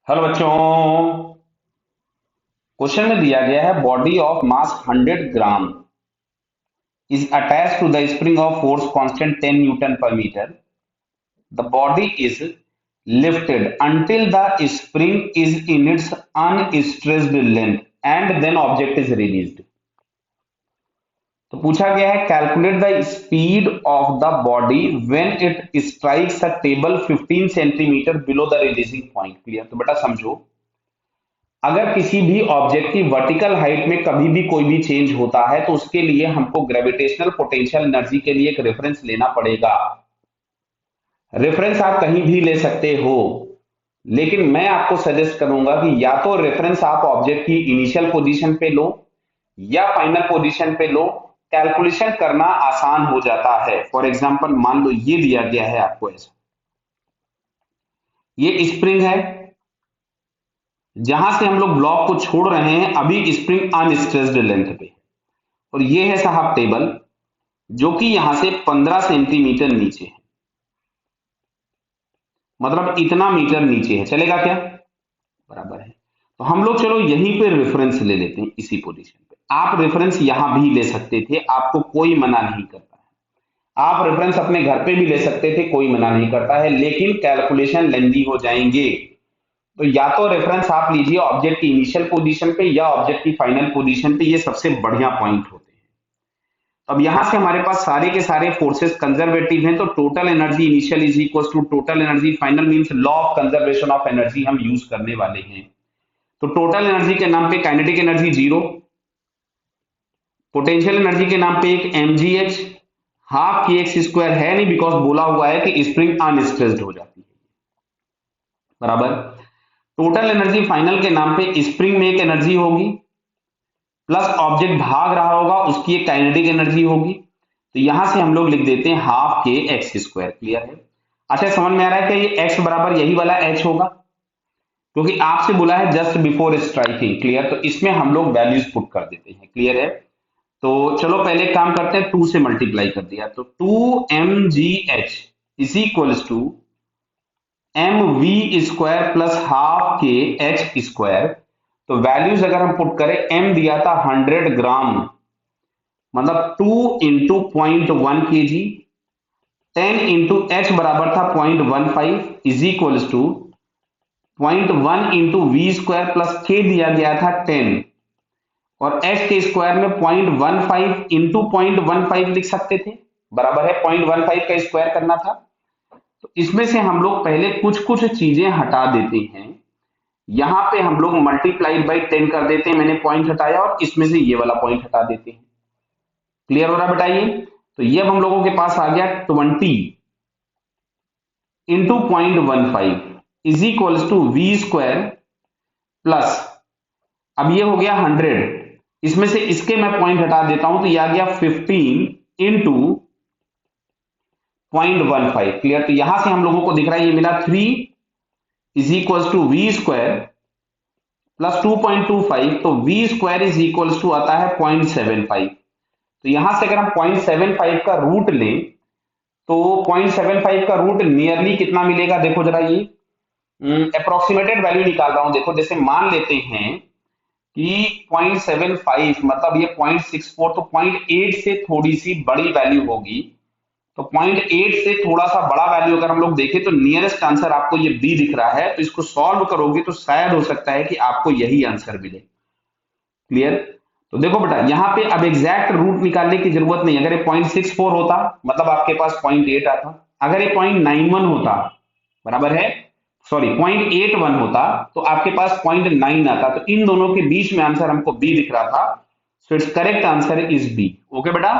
Hello बच्चों। Question में दिया गया है body of mass 100 gram is attached to the spring of force constant 10 Newton per meter. The body is lifted until the spring is in its unstressed length and then object is released. तो पूछा गया है calculate the speed of the body when it strikes a table 15 centimetre below the releasing point. Clear? तो बेटा समझो, अगर किसी भी ऑब्जेक्ट की वर्टिकल हाइट में कभी भी कोई भी चेंज होता है तो उसके लिए हमको ग्रेविटेशनल पोटेंशियल एनर्जी के लिए एक रेफरेंस लेना पड़ेगा। रेफरेंस आप कहीं भी ले सकते हो, लेकिन मैं आपको सजेस्ट करूंगा कि या तो रेफरेंस आप ऑब्जेक्ट की इनिशियल पोजीशन पे लो या फाइनल पोजीशन पे लो। कैलकुलेशन करना आसान हो जाता है। फॉर एग्जांपल मान लो ये दिया गया है आपको ऐसा, ये स्प्रिंग है जहां से हम लोग ब्लॉक को छोड़ रहे हैं, अभी स्प्रिंग अनस्ट्रेस्ड लेंथ पे, और ये है साहब टेबल जो कि यहां से 15 सेंटीमीटर नीचे है, मतलब इतना मीटर नीचे है। चलेगा क्या? बराबर है। तो हम लोग चलो यहीं पे रेफरेंस ले लेते हैं, इसी पोजीशन पे। आप रेफरेंस यहां भी ले सकते थे, आपको कोई मना नहीं करता है। आप रेफरेंस अपने घर पे भी ले सकते थे, कोई मना नहीं करता है, लेकिन कैलकुलेशन लेंदी हो जाएंगे। तो या तो रेफरेंस आप लीजिए ऑब्जेक्ट की इनिशियल पोजीशन पे या ऑब्जेक्ट की फाइनल पोजीशन पे, ये सबसे बढ़िया पॉइंट होते हैं। अब यहां से हमारे पास सारे के सारे फोर्सेस कंजर्वेटिव हैं, तो total energy initial is equal to total energy final, means law of conservation of energy हम यूज करने वाले हैं। तो टोटल एनर्जी के नाम पे kinetic energy zero, potential energy के नाम पे एक mgh, half k x square है नहीं, बिकॉज बोला हुआ है कि स्प्रिंग अनस्ट्रेस्ड हो जाती है। बराबर। टोटल एनर्जी फाइनल के नाम पे स्प्रिंग में एक एनर्जी होगी, प्लस ऑब्जेक्ट भाग रहा होगा, उसकी एक काइनेटिक एनर्जी होगी। तो यहां से हम लोग लिख देते हैं half k x square. Clear है? अच्छा, समझ में आ रहा है कि ये x बराबर यही वाला h होगा, क्योंकि आपसे बोला है जस्ट बिफोर स्ट्राइकिंग। क्लियर? तो इसमें हम लोग वैल्यूज पुट कर देते हैं। क्लियर है? तो चलो पहले एक काम करते हैं, 2 से मल्टीप्लाई कर दिया तो 2mgh is equals to mv square plus half k h square. तो वैल्यूज अगर हम पुट करें, m दिया था 100 ग्राम, मतलब 2 इंटू 0.1 के जी, 10 इंटू एच बराबर था 0.15 is equals to 0.1 into v square plus k दिया गया था 10, और एच के स्क्वायर में 0.15 इंटू 0.15 लिख सकते थे, बराबर है 0.15 का स्क्वायर करना था। तो इसमें से हम लोग पहले कुछ कुछ चीजें हटा देते हैं। यहां पे हम लोग मल्टीप्लाइड बाई 10 कर देते हैं, मैंने पॉइंट हटाया, और इसमें से ये वाला पॉइंट हटा देते हैं। क्लियर हो रहा है बताइए? तो ये अब हम लोगों के पास आ गया 20 into 0.15 is equals to v square plus, अब ये हो गया 100, इसमें से इसके मैं पॉइंट हटा देता हूं, तो ये आ गया 15 इंटू 0.15। क्लियर? तो यहां से हम लोगों को दिख रहा है ये मिला 3 is equals to v square plus 2.25, तो v square is equals to आता है 0.75। तो यहां से अगर हम 0.75 का रूट लें तो 0.75 का रूट नियरली कितना मिलेगा, देखो जरा, ये अप्रोक्सीमेटेड वैल्यू निकाल रहा हूं। देखो, जैसे मान लेते हैं कि 0.75 मतलब ये 0.64, तो 0.8 से थोड़ी सी बड़ी वैल्यू होगी। तो 0.8 से थोड़ा सा बड़ा वैल्यू अगर हम लोग देखें तो नियरेस्ट आंसर आपको ये बी दिख रहा है। तो इसको सॉल्व करोगे तो शायद हो सकता है कि आपको यही आंसर मिले। क्लियर? तो देखो बेटा, यहां पे अब एग्जैक्ट रूट निकालने की जरूरत नहीं। अगर ये 0.64 होता मतलब आपके पास 0.8 आता, अगर ये 0.91 होता, बराबर है, सॉरी 0.81 होता तो आपके पास 0.9 आता। तो इन दोनों के बीच में आंसर हमको बी दिख रहा था, so it's correct answer is B. Okay बेटा,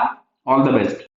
ऑल द बेस्ट।